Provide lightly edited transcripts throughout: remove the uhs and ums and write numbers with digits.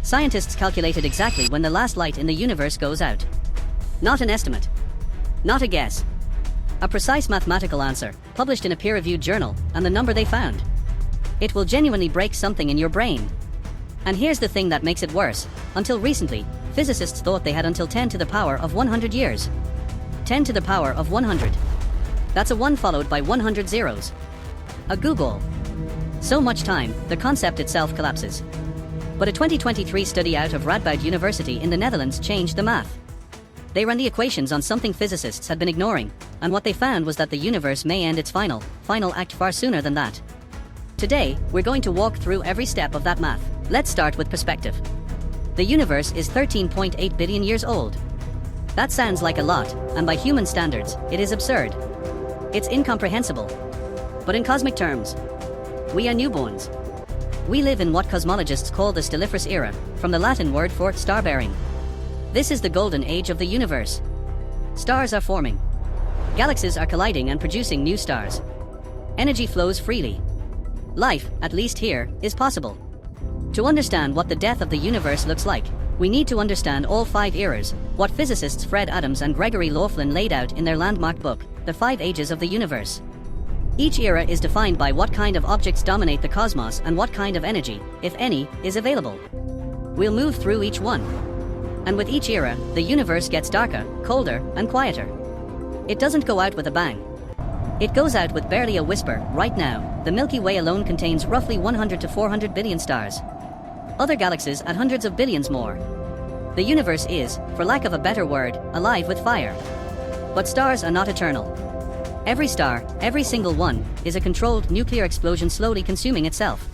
Scientists calculated exactly when the last light in the universe goes out. Not an estimate. Not a guess. A precise mathematical answer, published in a peer-reviewed journal, and the number they found. It will genuinely break something in your brain. And here's the thing that makes it worse. Until recently, physicists thought they had until 10 to the power of 100 years. 10 to the power of 100. That's a 1 followed by 100 zeros. A Google. So much time, the concept itself collapses. But a 2023 study out of Radboud University in the Netherlands changed the math. They ran the equations on something physicists had been ignoring, and what they found was that the universe may end its final act far sooner than that. Today, we're going to walk through every step of that math. Let's start with perspective. The universe is 13.8 billion years old. That sounds like a lot, and by human standards, it is absurd. It's incomprehensible. But in cosmic terms, we are newborns. We live in what cosmologists call the Stelliferous era, from the Latin word for star-bearing. This is the golden age of the universe. Stars are forming. Galaxies are colliding and producing new stars. Energy flows freely. Life, at least here, is possible. To understand what the death of the universe looks like, we need to understand all 5 eras, what physicists Fred Adams and Gregory Laughlin laid out in their landmark book, The 5 Ages of the Universe. Each era is defined by what kind of objects dominate the cosmos and what kind of energy, if any, is available. We'll move through each one. And with each era, the universe gets darker, colder, and quieter. It doesn't go out with a bang. It goes out with barely a whisper. Right now, the Milky Way alone contains roughly 100 to 400 billion stars. Other galaxies add hundreds of billions more. The universe is, for lack of a better word, alive with fire. But stars are not eternal. Every star, every single one, is a controlled nuclear explosion slowly consuming itself.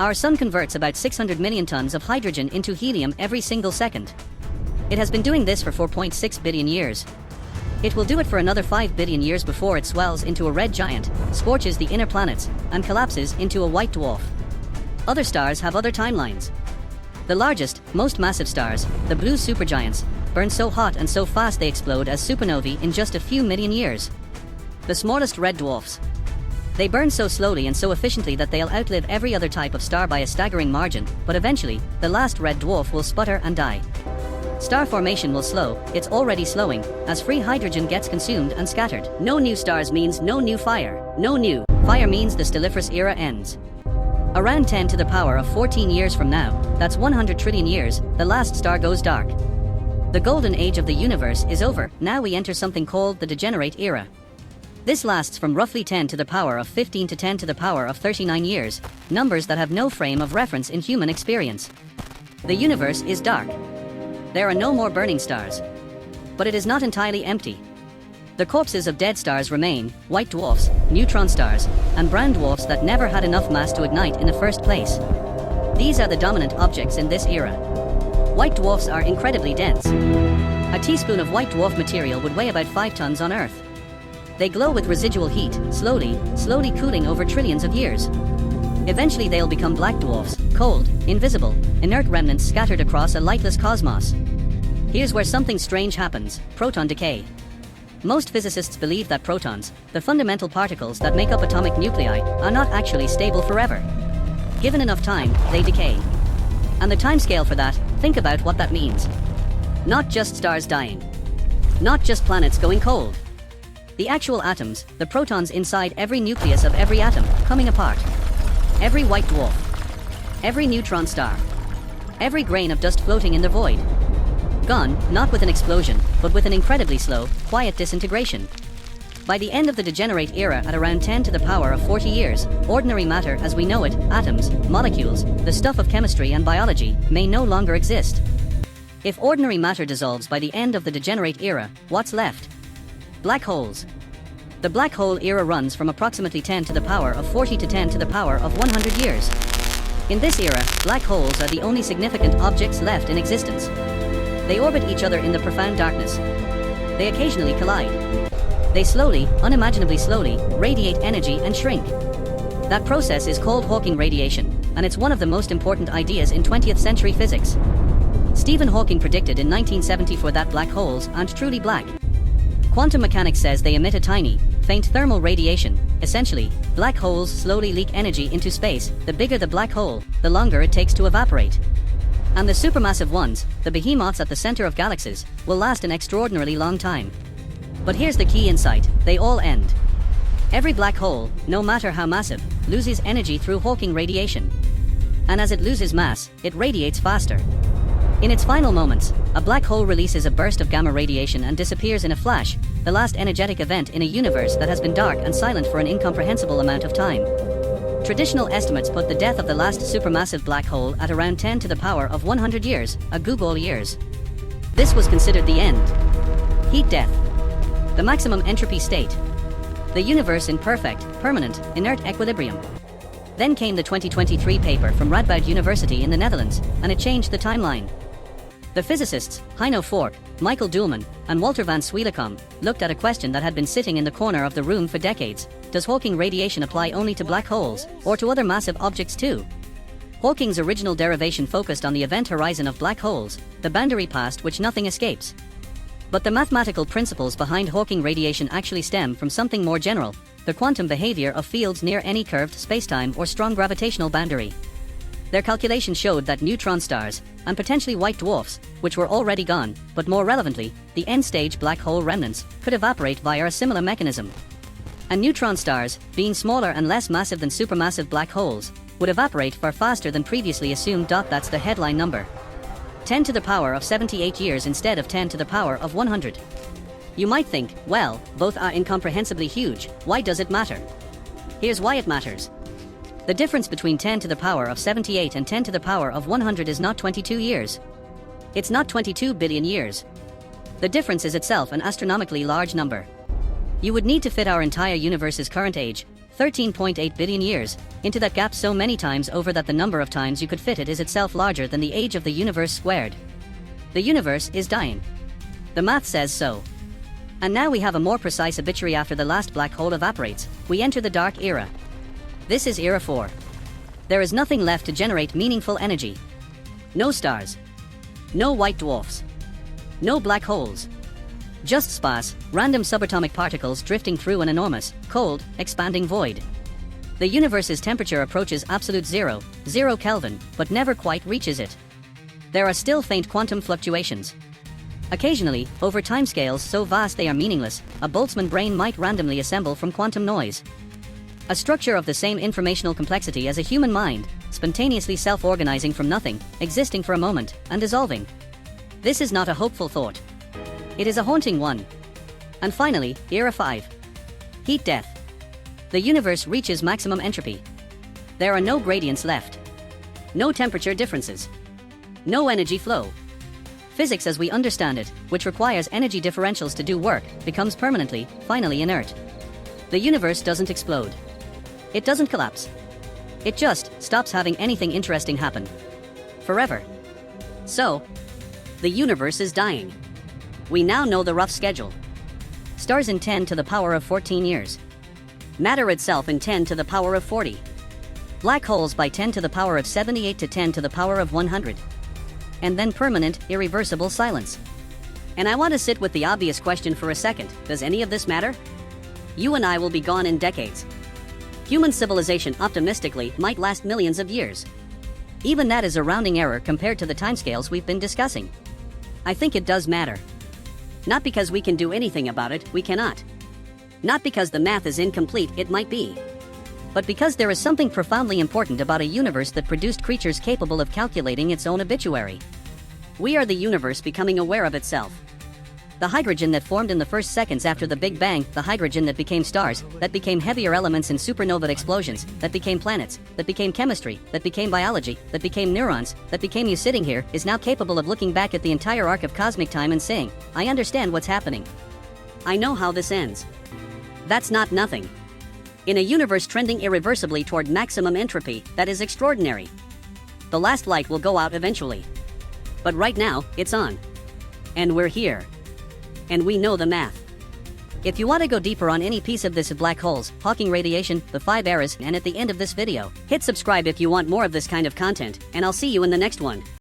Our sun converts about 600 million tons of hydrogen into helium every single second. It has been doing this for 4.6 billion years. It will do it for another 5 billion years before it swells into a red giant, scorches the inner planets, and collapses into a white dwarf. Other stars have other timelines. The largest, most massive stars, the blue supergiants, burn so hot and so fast they explode as supernovae in just a few million years. The smallest red dwarfs. They burn so slowly and so efficiently that they'll outlive every other type of star by a staggering margin, but eventually, the last red dwarf will sputter and die. Star formation will slow, it's already slowing, as free hydrogen gets consumed and scattered. No new stars means no new fire. No new fire means the Stelliferous era ends. Around 10 to the power of 14 years from now, that's 100 trillion years, the last star goes dark. The golden age of the universe is over. Now we enter something called the Degenerate era. This lasts from roughly 10 to the power of 15 to 10 to the power of 39 years, numbers that have no frame of reference in human experience. The universe is dark. There are no more burning stars. But it is not entirely empty. The corpses of dead stars remain, white dwarfs, neutron stars, and brown dwarfs that never had enough mass to ignite in the first place. These are the dominant objects in this era. White dwarfs are incredibly dense. A teaspoon of white dwarf material would weigh about 5 tons on Earth. They glow with residual heat, slowly cooling over trillions of years. Eventually they'll become black dwarfs, cold, invisible, inert remnants scattered across a lightless cosmos. Here's where something strange happens: proton decay. Most physicists believe that protons, the fundamental particles that make up atomic nuclei, are not actually stable forever. Given enough time, they decay. And the timescale for that, think about what that means. Not just stars dying. Not just planets going cold. The actual atoms, the protons inside every nucleus of every atom, coming apart. Every white dwarf. Every neutron star. Every grain of dust floating in the void. Gone, not with an explosion, but with an incredibly slow, quiet disintegration. By the end of the Degenerate era at around 10 to the power of 40 years, ordinary matter as we know it, atoms, molecules, the stuff of chemistry and biology, may no longer exist. If ordinary matter dissolves by the end of the Degenerate era, what's left? Black holes. The black hole era runs from approximately 10 to the power of 40 to 10 to the power of 100 years. In this era, black holes are the only significant objects left in existence. They orbit each other in the profound darkness. They occasionally collide. They slowly, unimaginably slowly, radiate energy and shrink. That process is called Hawking radiation, and it's one of the most important ideas in 20th century physics. Stephen Hawking predicted in 1974 that black holes aren't truly black. Quantum mechanics says they emit a tiny, faint thermal radiation. Essentially, black holes slowly leak energy into space. The bigger the black hole, the longer it takes to evaporate. And the supermassive ones, the behemoths at the center of galaxies, will last an extraordinarily long time. But here's the key insight: they all end. Every black hole, no matter how massive, loses energy through Hawking radiation. And as it loses mass, it radiates faster. In its final moments, a black hole releases a burst of gamma radiation and disappears in a flash, the last energetic event in a universe that has been dark and silent for an incomprehensible amount of time. Traditional estimates put the death of the last supermassive black hole at around 10 to the power of 100 years, a googol years. This was considered the end. Heat death. The maximum entropy state. The universe in perfect, permanent, inert equilibrium. Then came the 2023 paper from Radboud University in the Netherlands, and it changed the timeline. The physicists, Heino Fork, Michael Doolman, and Walter van Swielecom, looked at a question that had been sitting in the corner of the room for decades: does Hawking radiation apply only to black holes, or to other massive objects too? Hawking's original derivation focused on the event horizon of black holes, the boundary past which nothing escapes. But the mathematical principles behind Hawking radiation actually stem from something more general: the quantum behavior of fields near any curved spacetime or strong gravitational boundary. Their calculations showed that neutron stars, and potentially white dwarfs, which were already gone, but more relevantly, the end-stage black hole remnants, could evaporate via a similar mechanism. And neutron stars, being smaller and less massive than supermassive black holes, would evaporate far faster than previously assumed. That's the headline number. 10 to the power of 78 years instead of 10 to the power of 100. You might think, well, both are incomprehensibly huge, why does it matter? Here's why it matters. The difference between 10 to the power of 78 and 10 to the power of 100 is not 22 years. It's not 22 billion years. The difference is itself an astronomically large number. You would need to fit our entire universe's current age, 13.8 billion years, into that gap so many times over that the number of times you could fit it is itself larger than the age of the universe squared. The universe is dying. The math says so. And now we have a more precise obituary: after the last black hole evaporates, we enter the dark era. This is Era 4. There is nothing left to generate meaningful energy. No stars. No white dwarfs. No black holes. Just sparse, random subatomic particles drifting through an enormous, cold, expanding void. The universe's temperature approaches absolute zero, 0 Kelvin, but never quite reaches it. There are still faint quantum fluctuations. Occasionally, over timescales so vast they are meaningless, a Boltzmann brain might randomly assemble from quantum noise. A structure of the same informational complexity as a human mind, spontaneously self-organizing from nothing, existing for a moment, and dissolving. This is not a hopeful thought. It is a haunting one. And finally, Era 5. Heat death. The universe reaches maximum entropy. There are no gradients left. No temperature differences. No energy flow. Physics as we understand it, which requires energy differentials to do work, becomes permanently, finally inert. The universe doesn't explode. It doesn't collapse. It just stops having anything interesting happen. Forever. So, the universe is dying. We now know the rough schedule. Stars in 10 to the power of 14 years. Matter itself in 10 to the power of 40. Black holes by 10 to the power of 78 to 10 to the power of 100. And then permanent, irreversible silence. And I want to sit with the obvious question for a second: does any of this matter? You and I will be gone in decades. Human civilization optimistically might last millions of years. Even that is a rounding error compared to the timescales we've been discussing. I think it does matter. Not because we can do anything about it, we cannot. Not because the math is incomplete, it might be. But because there is something profoundly important about a universe that produced creatures capable of calculating its own obituary. We are the universe becoming aware of itself. The hydrogen that formed in the first seconds after the Big Bang, the hydrogen that became stars, that became heavier elements in supernova explosions, that became planets, that became chemistry, that became biology, that became neurons, that became you sitting here, is now capable of looking back at the entire arc of cosmic time and saying, I understand what's happening. I know how this ends. That's not nothing. In a universe trending irreversibly toward maximum entropy, that is extraordinary. The last light will go out eventually. But right now, it's on. And we're here. And we know the math. If you want to go deeper on any piece of this of black holes, Hawking radiation, the 5 eras, and at the end of this video, hit subscribe if you want more of this kind of content, and I'll see you in the next one.